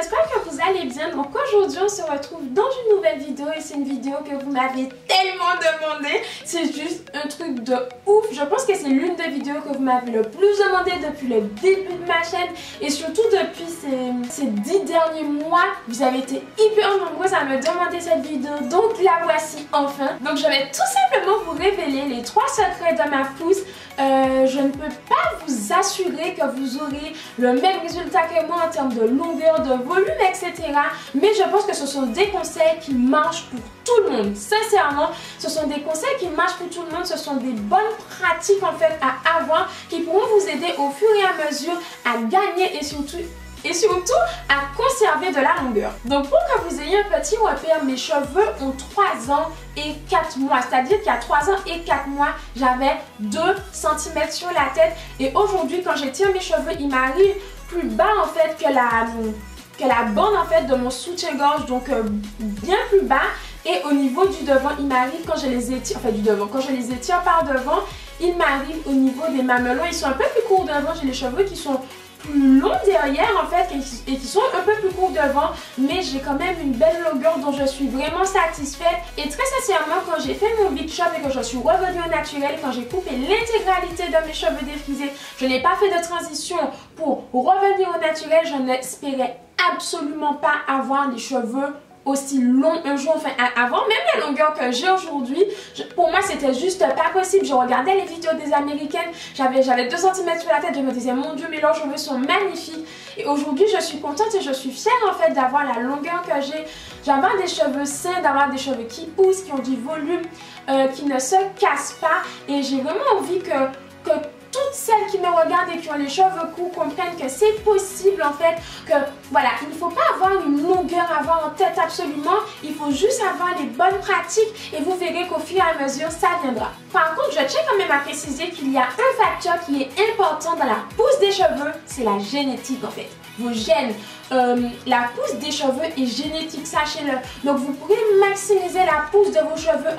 j'espère que vous allez bien. Donc aujourd'hui on se retrouve dans une nouvelle vidéo et c'est une vidéo que vous m'avez tellement demandé. C'est juste un truc de ouf. Je pense que c'est l'une des vidéos que vous m'avez le plus demandé depuis le début de ma chaîne et surtout depuis ces 10 derniers mois. Vous avez été hyper nombreux à me demander cette vidéo, donc la voici enfin. Donc je vais tout simplement vous révéler les 3 secrets de ma pousse. Je ne peux pas vous assurer que vous aurez le même résultat que moi en termes de longueur, de volume, etc. Mais je pense que ce sont des conseils qui marchent pour tout le monde. Sincèrement, ce sont des conseils qui marchent pour tout le monde. Ce sont des bonnes pratiques en fait à avoir qui pourront vous aider au fur et à mesure à gagner et surtout à conserver de la longueur. Donc pour que vous ayez un petit repère, mes cheveux ont 3 ans et 4 mois. C'est-à-dire qu'il y a 3 ans et 4 mois, j'avais 2 cm sur la tête. Et aujourd'hui, quand j'étire mes cheveux, il m'arrive plus bas en fait que la bande en fait de mon soutien-gorge. Donc bien plus bas. Et au niveau du devant, il m'arrive quand je les étire, quand je les étire par devant, il m'arrive au niveau des mamelons. Ils sont un peu plus courts devant. J'ai les cheveux qui sont plus longs derrière en fait et qui sont un peu plus courts devant, mais j'ai quand même une belle longueur dont je suis vraiment satisfaite. Et très sincèrement, quand j'ai fait mon big shop et que je suis revenue au naturel, quand j'ai coupé l'intégralité de mes cheveux défrisés, je n'ai pas fait de transition pour revenir au naturel. Je n'espérais absolument pas avoir les cheveux aussi long un jour, enfin avant même la longueur que j'ai aujourd'hui. Pour moi c'était juste pas possible. Je regardais les vidéos des américaines, j'avais 2 cm sur la tête, je me disais mon dieu mais leurs cheveux sont magnifiques. Et aujourd'hui je suis contente et je suis fière en fait d'avoir la longueur que j'ai, d'avoir des cheveux sains, d'avoir des cheveux qui poussent, qui ont du volume, qui ne se cassent pas. Et j'ai vraiment envie que toutes celles qui me regardent et qui ont les cheveux courts comprennent que c'est possible en fait, que voilà, il ne faut pas avoir une longueur à avoir en tête absolument, il faut juste avoir les bonnes pratiques et vous verrez qu'au fur et à mesure ça viendra. Par contre, je tiens quand même à préciser qu'il y a un facteur qui est important dans la pousse des cheveux, c'est la génétique en fait. Vos gènes, la pousse des cheveux est génétique, sachez-le. Donc vous pourrez maximiser la pousse de vos cheveux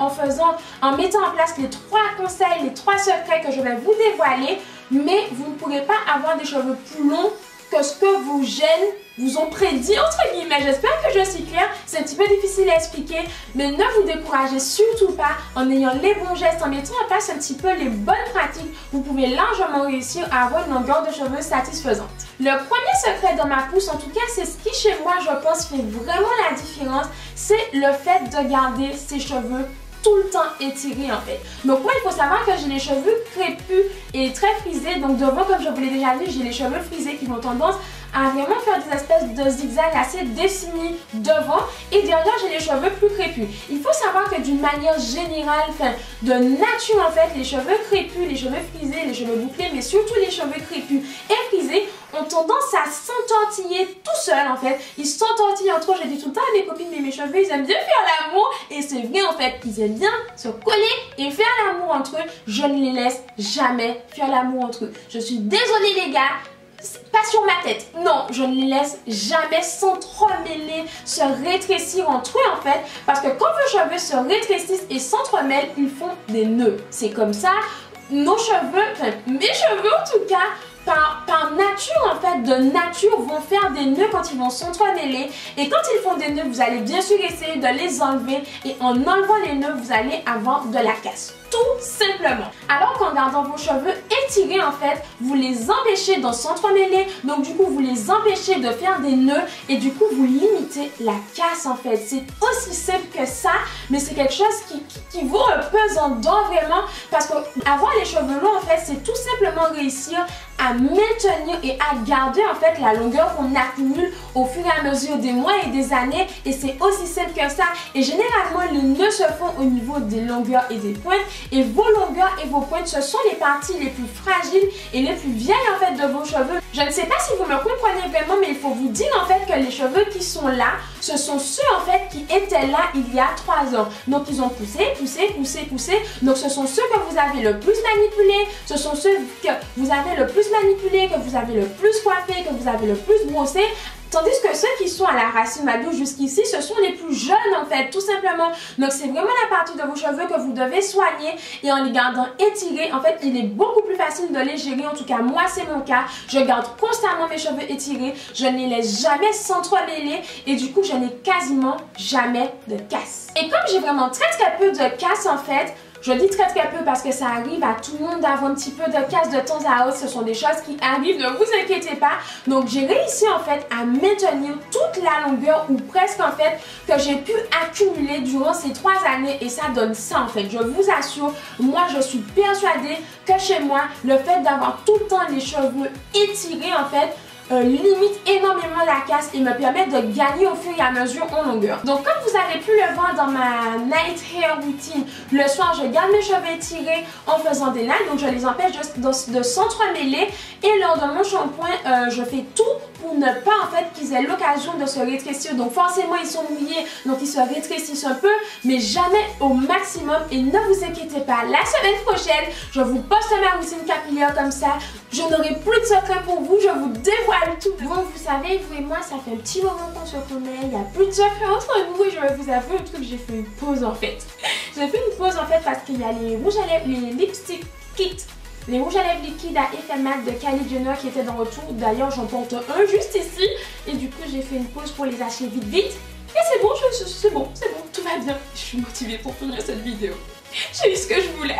en mettant en place les 3 conseils, les 3 secrets que je vais vous dévoiler, mais vous ne pourrez pas avoir des cheveux plus longs que ce que vos gènes vous ont prédit entre guillemets. J'espère que je suis claire, c'est un petit peu difficile à expliquer, mais ne vous découragez surtout pas. En ayant les bons gestes, en mettant en place un petit peu les bonnes pratiques, vous pouvez largement réussir à avoir une longueur de cheveux satisfaisante. Le premier secret dans ma pousse, en tout cas c'est ce qui chez moi je pense fait vraiment la différence, c'est le fait de garder ses cheveux tout le temps étirés en fait. Donc moi il faut savoir que j'ai les cheveux crépus et très frisés, donc devant comme je vous l'ai déjà dit, j'ai les cheveux frisés qui ont tendance à vraiment faire des espèces de zigzags assez dessinés devant et derrière j'ai les cheveux plus crépus. Il faut savoir que d'une manière générale, enfin de nature en fait, les cheveux crépus, les cheveux frisés, les cheveux bouclés, mais surtout les cheveux crépus et frisés ont tendance à s'entortiller tout seuls en fait. Ils s'entortillent entre eux. J'ai dit tout le temps à mes copines, mais mes cheveux ils aiment bien faire l'amour et c'est vrai en fait, ils aiment bien se coller et faire l'amour entre eux. Je ne les laisse jamais faire l'amour entre eux. Je suis désolée les gars, pas sur ma tête, non, je ne les laisse jamais s'entremêler, se rétrécir entre eux en fait, parce que quand vos cheveux se rétrécissent et s'entremêlent, ils font des nœuds. C'est comme ça, nos cheveux, enfin mes cheveux en tout cas, par nature en fait, de nature vont faire des nœuds quand ils vont s'entremêler, et quand ils font des nœuds, vous allez bien sûr essayer de les enlever, et en enlevant les nœuds, vous allez avoir de la casse. Tout simplement. Alors qu'en gardant vos cheveux étirés en fait, vous les empêchez de s'entremêler, donc du coup vous les empêchez de faire des nœuds et du coup vous limitez la casse en fait. C'est aussi simple que ça, mais c'est quelque chose qui vaut un pesant d'or vraiment, parce qu'avoir les cheveux longs en fait, c'est tout simplement réussir à maintenir et à garder en fait la longueur qu'on accumule au fur et à mesure des mois et des années, et c'est aussi simple que ça. Et généralement les nœuds se font au niveau des longueurs et des pointes, et vos longueurs et vos pointes, ce sont les parties les plus fragiles et les plus vieilles en fait de vos cheveux. Je ne sais pas si vous me comprenez vraiment, mais il faut vous dire en fait que les cheveux qui sont là, ce sont ceux en fait qui étaient là il y a 3 ans. Donc ils ont poussé, poussé, poussé, poussé. Donc ce sont ceux que vous avez le plus manipulés, ce sont ceux que vous avez le plus manipulés, que vous avez le plus coiffé, que vous avez le plus brossé. Tandis que ceux qui sont à la racine maillot jusqu'ici, ce sont les plus jeunes en fait, tout simplement. Donc c'est vraiment la partie de vos cheveux que vous devez soigner et en les gardant étirés, en fait, il est beaucoup plus facile de les gérer. En tout cas, moi c'est mon cas. Je garde constamment mes cheveux étirés, je ne les laisse jamais s'entremêler et du coup, je n'ai quasiment jamais de casse. Et comme j'ai vraiment très peu de casse en fait, je dis très peu parce que ça arrive à tout le monde d'avoir un petit peu de casse de temps à autre. Ce sont des choses qui arrivent, ne vous inquiétez pas. Donc j'ai réussi en fait à maintenir toute la longueur ou presque en fait que j'ai pu accumuler durant ces 3 années et ça donne ça en fait. Je vous assure, moi je suis persuadée que chez moi, le fait d'avoir tout le temps les cheveux étirés en fait, limite énormément la casse et me permet de gagner au fur et à mesure en longueur. Donc comme vous avez pu le voir dans ma night hair routine, le soir je garde mes cheveux étirés en faisant des nails, donc je les empêche de s'entremêler et lors de mon shampoing, je fais tout pour ne pas en fait qu'ils aient l'occasion de se rétrécir. Donc forcément ils sont mouillés, donc ils se rétrécissent un peu, mais jamais au maximum. Et ne vous inquiétez pas, la semaine prochaine, je vous poste ma routine capillaire comme ça. Je n'aurai plus de secret pour vous, je vous dévoile tout. Bon, vous savez, vous et moi, ça fait un petit moment qu'on se connaît, il n'y a plus de secret entre nous et je vais vous avouer un truc, j'ai fait une pause en fait. J'ai fait une pause en fait parce qu'il y a les rouges à lèvres, les lipstick kits. Les rouges à lèvres liquides à effet mat de Kylie Jenner qui étaient dans retour. D'ailleurs, j'en porte un juste ici. Et du coup, j'ai fait une pause pour les acheter vite. Et c'est bon, c'est bon, tout va bien. Je suis motivée pour finir cette vidéo. J'ai eu ce que je voulais.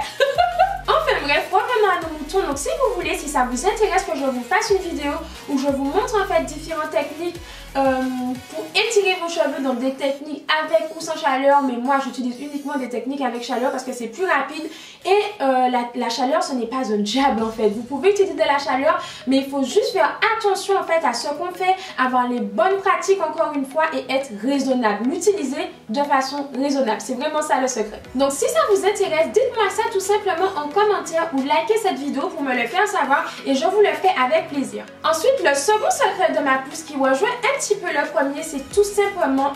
Enfin bref, revenons à nos moutons. Donc si vous voulez, si ça vous intéresse que je vous fasse une vidéo où je vous montre en fait différentes techniques pour étirer vos cheveux, donc des techniques avec ou sans chaleur, mais moi j'utilise uniquement des techniques avec chaleur parce que c'est plus rapide et la chaleur ce n'est pas un diable en fait. Vous pouvez utiliser de la chaleur, mais il faut juste faire attention en fait à ce qu'on fait, avoir les bonnes pratiques encore une fois et être raisonnable, l'utiliser de façon raisonnable, c'est vraiment ça le secret. Donc si ça vous intéresse, dites-moi ça tout simplement en commentaire ou likez cette vidéo pour me le faire savoir et je vous le fais avec plaisir. Ensuite, le second secret de ma pousse qui rejoint un petit peu le premier, c'est tout simplement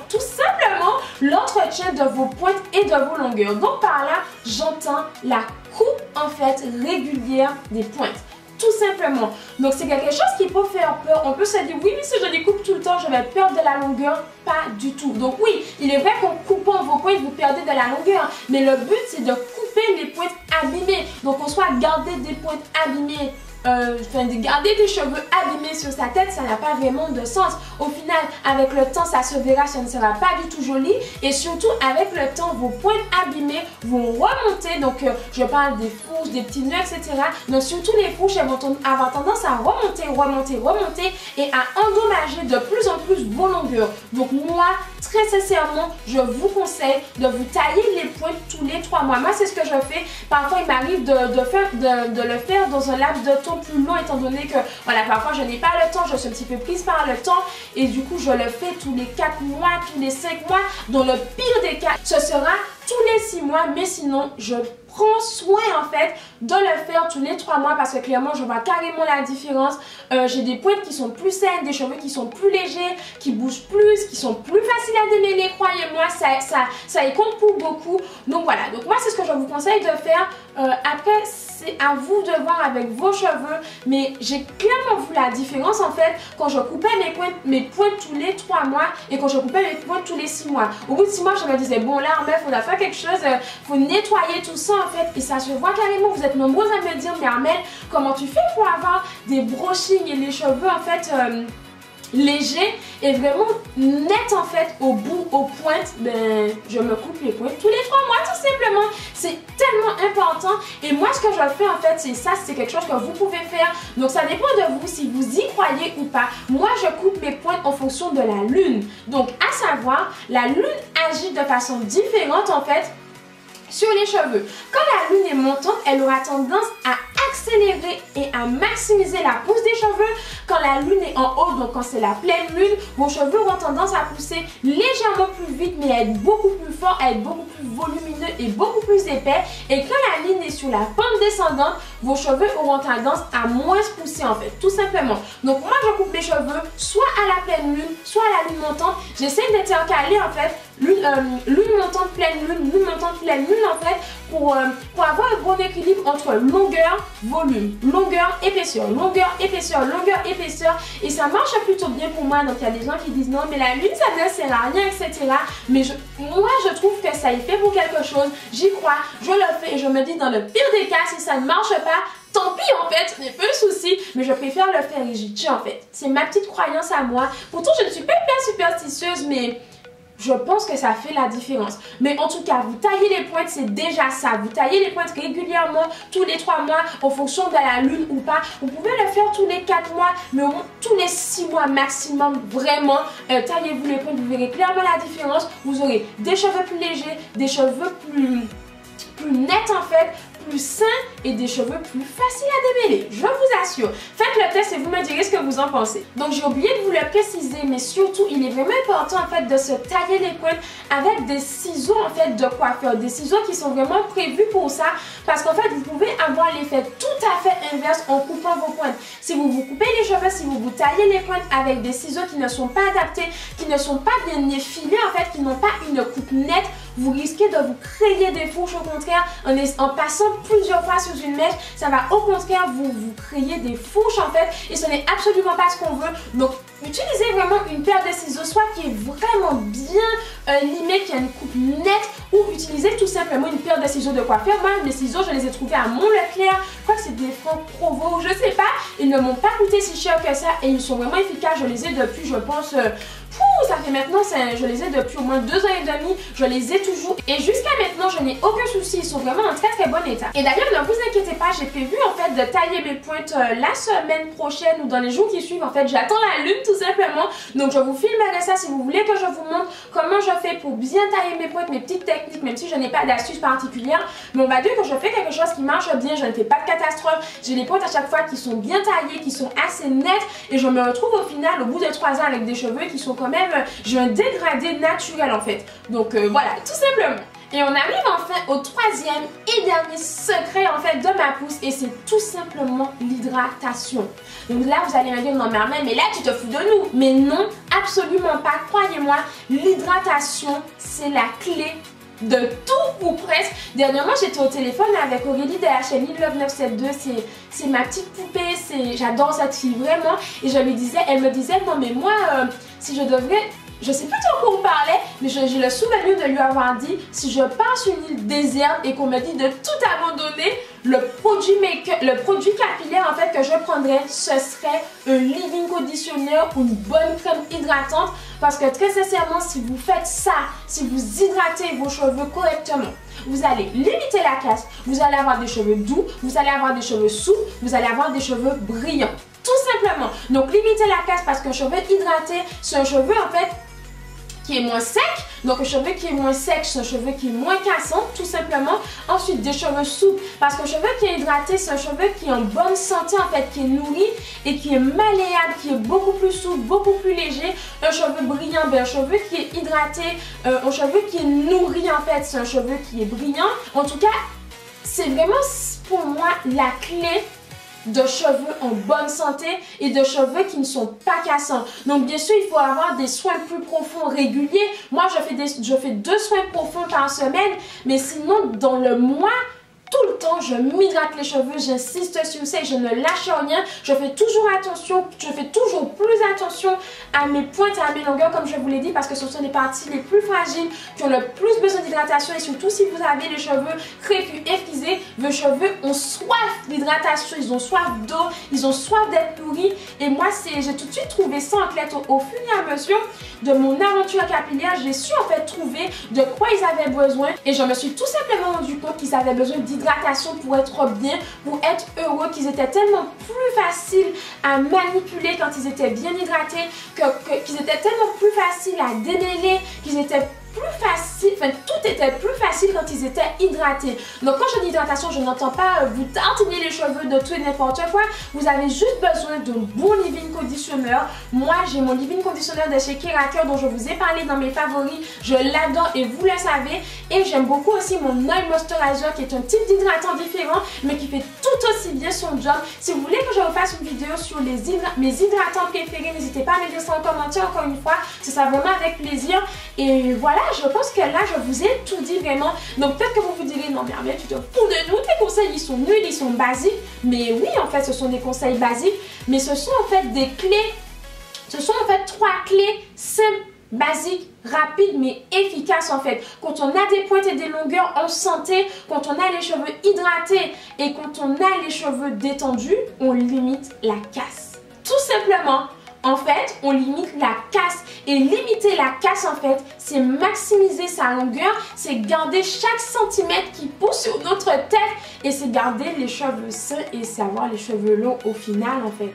l'entretien de vos pointes et de vos longueurs. Donc par là, j'entends la coupe en fait régulière des pointes. Tout simplement. Donc c'est quelque chose qui peut faire peur. On peut se dire oui mais si je les coupe tout le temps je vais perdre de la longueur. Pas du tout. Donc oui, il est vrai qu'en coupant vos pointes vous perdez de la longueur. Mais le but c'est de couper les pointes abîmées. Donc on soit garder des pointes abîmées. De garder des cheveux abîmés sur sa tête, ça n'a pas vraiment de sens. Au final, avec le temps, ça se verra, ça ne sera pas du tout joli. Et surtout, avec le temps, vos pointes abîmées vont remonter. Donc, je parle des fourches, des petits nœuds, etc. Donc, surtout les fourches, elles vont avoir tendance à remonter et à endommager de plus en plus vos longueurs. Donc, moi, très sincèrement, je vous conseille de vous tailler les pointes tous les 3 mois. Moi, c'est ce que je fais. Parfois, il m'arrive de le faire dans un laps de temps plus long étant donné que voilà, parfois je n'ai pas le temps, je suis un petit peu prise par le temps et du coup je le fais tous les 4 mois, tous les 5 mois. Dans le pire des cas, ce sera tous les 6 mois, mais sinon je prends soin en fait de le faire tous les 3 mois parce que clairement je vois carrément la différence. J'ai des pointes qui sont plus saines, des cheveux qui sont plus légers, qui bougent plus, qui sont plus faciles à démêler, croyez-moi, ça y compte pour beaucoup. Donc voilà, donc moi c'est ce que je vous conseille de faire. Après c'est à vous de voir avec vos cheveux, mais j'ai clairement vu la différence en fait quand je coupais mes pointes tous les 3 mois et quand je coupais mes pointes tous les 6 mois. Au bout de 6 mois je me disais bon là il faudra faire quelque chose, faut nettoyer tout ça en fait et ça se voit carrément. Vous êtes nombreux à me dire mais Armelle, comment tu fais pour avoir des brushings et les cheveux en fait léger et vraiment net en fait au bout, aux pointes. Ben je me coupe les pointes tous les 3 mois tout simplement. C'est tellement important et moi ce que je fais en fait c'est ça, c'est quelque chose que vous pouvez faire. Donc ça dépend de vous si vous y croyez ou pas. Moi je coupe mes pointes en fonction de la lune. Donc à savoir la lune agit de façon différente en fait sur les cheveux. Quand la lune est montante, elle aura tendance à accélérer et à maximiser la pousse des cheveux. Quand la lune est en haut, donc quand c'est la pleine lune, vos cheveux auront tendance à pousser légèrement plus vite, mais à être beaucoup plus fort, à être beaucoup plus volumineux et beaucoup plus épais. Et quand la ligne est sur la pente descendante, vos cheveux auront tendance à moins se pousser en fait, tout simplement. Donc moi je coupe mes cheveux soit à la pleine lune, soit à la lune montante. J'essaie d'intercaler en fait lune montante, pleine lune montante, pleine lune en fait pour avoir un bon équilibre entre longueur volume, longueur, épaisseur, longueur, épaisseur, longueur, épaisseur. Et ça marche plutôt bien pour moi. Donc il y a des gens qui disent non mais la lune ça ne sert à rien, etc. Mais moi je trouve que ça y fait pour quelque chose. J'y crois, je le fais et je me dis dans le pire des cas, si ça ne marche pas, tant pis en fait, ce n'est pas un souci, mais je préfère le faire et j'y tiens en fait. C'est ma petite croyance à moi. Pourtant je ne suis pas hyper superstitieuse, mais je pense que ça fait la différence. Mais en tout cas, vous taillez les pointes, c'est déjà ça. Vous taillez les pointes régulièrement, tous les 3 mois, en fonction de la lune ou pas. Vous pouvez le faire tous les 4 mois, mais au moins tous les 6 mois maximum. Vraiment, taillez-vous les pointes, vous verrez clairement la différence. Vous aurez des cheveux plus légers, des cheveux plus nets en fait, plus sains et des cheveux plus faciles à démêler, je vous assure. Faites le test et vous me direz ce que vous en pensez. Donc j'ai oublié de vous le préciser, mais surtout il est vraiment important en fait de se tailler les pointes avec des ciseaux en fait de coiffeur, des ciseaux qui sont vraiment prévus pour ça, parce qu'en fait vous pouvez avoir l'effet tout à fait inverse en coupant vos pointes. Si vous vous coupez les cheveux, si vous vous taillez les pointes avec des ciseaux qui ne sont pas adaptés, qui ne sont pas bien effilés en fait, qui n'ont pas une coupe nette, vous risquez de vous créer des fourches. Au contraire, en passant plusieurs fois sous une mèche, ça va au contraire vous créer des fourches en fait, et ce n'est absolument pas ce qu'on veut. Donc utilisez vraiment une paire de ciseaux, soit qui est vraiment bien limée, qui a une coupe nette, ou utilisez tout simplement une paire de ciseaux de coiffeur. Moi, mes ciseaux, je les ai trouvés à Mont-Leclerc. Je crois que c'est des francs Provo, je sais pas. Ils ne m'ont pas coûté si cher que ça et ils sont vraiment efficaces. Je les ai depuis, je pense, ça fait maintenant, je les ai depuis au moins 2 ans et demi, je les ai toujours et jusqu'à maintenant je n'ai aucun souci, ils sont vraiment en très bon état. Et d'ailleurs ne vous inquiétez pas, j'ai prévu en fait de tailler mes pointes la semaine prochaine ou dans les jours qui suivent. En fait j'attends la lune tout simplement, donc je vous filmerai ça si vous voulez que je vous montre comment je fais pour bien tailler mes pointes, mes petites techniques, même si je n'ai pas d'astuce particulière. Mais on va dire que je fais quelque chose qui marche bien, je ne fais pas de catastrophe, j'ai les pointes à chaque fois qui sont bien taillées, qui sont assez nettes et je me retrouve au final au bout de 3 ans avec des cheveux qui sont quand même, j'ai un dégradé naturel en fait. Donc voilà, tout simplement. Et on arrive enfin au 3e et dernier secret en fait de ma pousse, et c'est tout simplement l'hydratation. Donc là vous allez me dire non mais là tu te fous de nous. Mais non, absolument pas, croyez-moi, l'hydratation c'est la clé de tout ou presque. Dernièrement j'étais au téléphone avec Aurélie de la chaîne Love 972, c'est ma petite poupée, j'adore cette fille vraiment, et je lui disais, elle me disait non mais moi si je devrais, je sais plus de quoi on parlait, mais j'ai le souvenir de lui avoir dit si je pars sur une île déserte et qu'on me dit de tout abandonner, le produit capillaire en fait que je prendrais, ce serait un leave-in conditioner ou une bonne crème hydratante, parce que très sincèrement si vous faites ça, si vous hydratez vos cheveux correctement, vous allez limiter la casse, vous allez avoir des cheveux doux, vous allez avoir des cheveux souples, vous allez avoir des cheveux brillants. Tout simplement. Donc limiter la casse, parce qu'un cheveu hydraté, c'est un cheveu en fait qui est moins sec. Donc un cheveu qui est moins sec, c'est un cheveu qui est moins cassant, tout simplement. Ensuite, des cheveux souples, parce qu'un cheveu qui est hydraté, c'est un cheveu qui est en bonne santé en fait, qui est nourri et qui est malléable, qui est beaucoup plus souple, beaucoup plus léger. Un cheveu brillant, un cheveu qui est hydraté, un cheveu qui est nourri en fait, c'est un cheveu qui est brillant. En tout cas, c'est vraiment pour moi la clé de cheveux en bonne santé et de cheveux qui ne sont pas cassants. Donc bien sûr il faut avoir des soins plus profonds réguliers. Moi je fais 2 soins profonds par semaine, mais sinon dans le mois, tout le temps, je m'hydrate les cheveux, j'insiste sur ça et je ne lâche rien. Je fais toujours attention, je fais toujours plus attention à mes pointes et à mes longueurs, comme je vous l'ai dit, parce que ce sont les parties les plus fragiles qui ont le plus besoin d'hydratation. Et surtout si vous avez les cheveux crépus et frisés, vos cheveux ont soif d'hydratation, ils ont soif d'eau, ils ont soif d'être nourris. Et moi, j'ai tout de suite trouvé ça en fait au fur et à mesure de mon aventure capillaire. J'ai su en fait trouver de quoi ils avaient besoin et je me suis tout simplement rendu compte qu'ils avaient besoin d'hydratation pour être bien, pour être heureux, qu'ils étaient tellement plus faciles à manipuler quand ils étaient bien hydratés, qu'ils étaient tellement plus faciles à démêler, qu'ils étaient plus facile, enfin tout était plus facile quand ils étaient hydratés. Donc quand je dis hydratation, je n'entends pas vous tartiner les cheveux de tout et n'importe quoi. Vous avez juste besoin d'un bon leave-in conditioner. Moi j'ai mon leave-in conditioner de chez Kerator dont je vous ai parlé dans mes favoris. Je l'adore et vous le savez. Et j'aime beaucoup aussi mon Oil Moisturizer qui est un type d'hydratant différent mais qui fait tout aussi bien son job. Si vous voulez que je vous fasse une vidéo sur mes hydratants préférés, n'hésitez pas à me laisser en commentaire encore une fois. Ce sera vraiment avec plaisir. Et voilà, je pense que là là, je vous ai tout dit vraiment. Donc peut-être que vous vous direz, non mais Armelle, tu te fous de nous, tes conseils ils sont nuls, ils sont basiques. Mais oui, en fait, ce sont des conseils basiques, mais ce sont en fait des clés, ce sont en fait 3 clés simples, basiques, rapides mais efficaces en fait. Quand on a des pointes et des longueurs en santé, quand on a les cheveux hydratés et quand on a les cheveux détendus, on limite la casse. Tout simplement. En fait, on limite la casse. Et limiter la casse, en fait, c'est maximiser sa longueur, c'est garder chaque centimètre qui pousse sur notre tête et c'est garder les cheveux sains et c'est avoir les cheveux longs au final, en fait.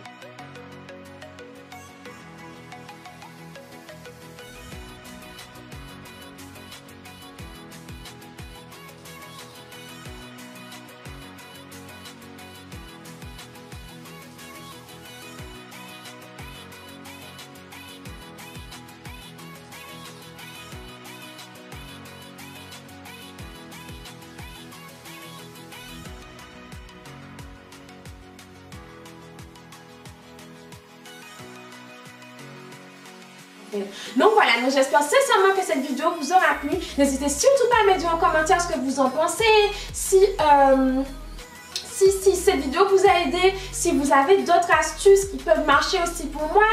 Donc voilà, donc j'espère sincèrement que cette vidéo vous aura plu. N'hésitez surtout pas à me dire en commentaire ce que vous en pensez. Si cette vidéo vous a aidé, si vous avez d'autres astuces qui peuvent marcher aussi pour moi.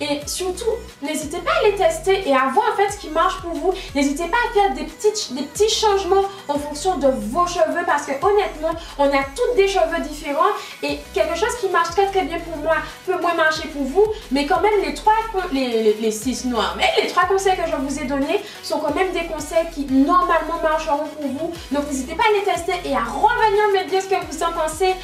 Et surtout, n'hésitez pas à les tester et à voir en fait ce qui marche pour vous. N'hésitez pas à faire des petits changements en fonction de vos cheveux parce que honnêtement, on a toutes des cheveux différents et quelque chose qui marche très bien pour moi peut moins marcher pour vous. Mais quand même, les 3 conseils que je vous ai donnés sont quand même des conseils qui normalement marcheront pour vous. Donc n'hésitez pas à les tester et à revenir me dire ce que vous en pensez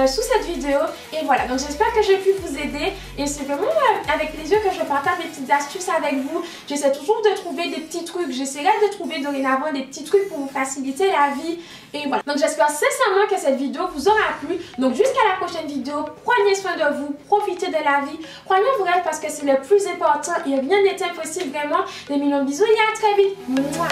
sous cette vidéo. Et voilà, donc j'espère que j'ai pu vous aider et c'est vraiment avec plaisir que je partage des petites astuces avec vous. J'essaie toujours de trouver des petits trucs, j'essaierai de trouver dorénavant des petits trucs pour vous faciliter la vie. Et voilà, donc j'espère sincèrement que cette vidéo vous aura plu. Donc jusqu'à la prochaine vidéo, prenez soin de vous, profitez de la vie, croyez en vos rêves parce que c'est le plus important et rien n'est impossible vraiment. Des millions de bisous et à très vite. Mouah.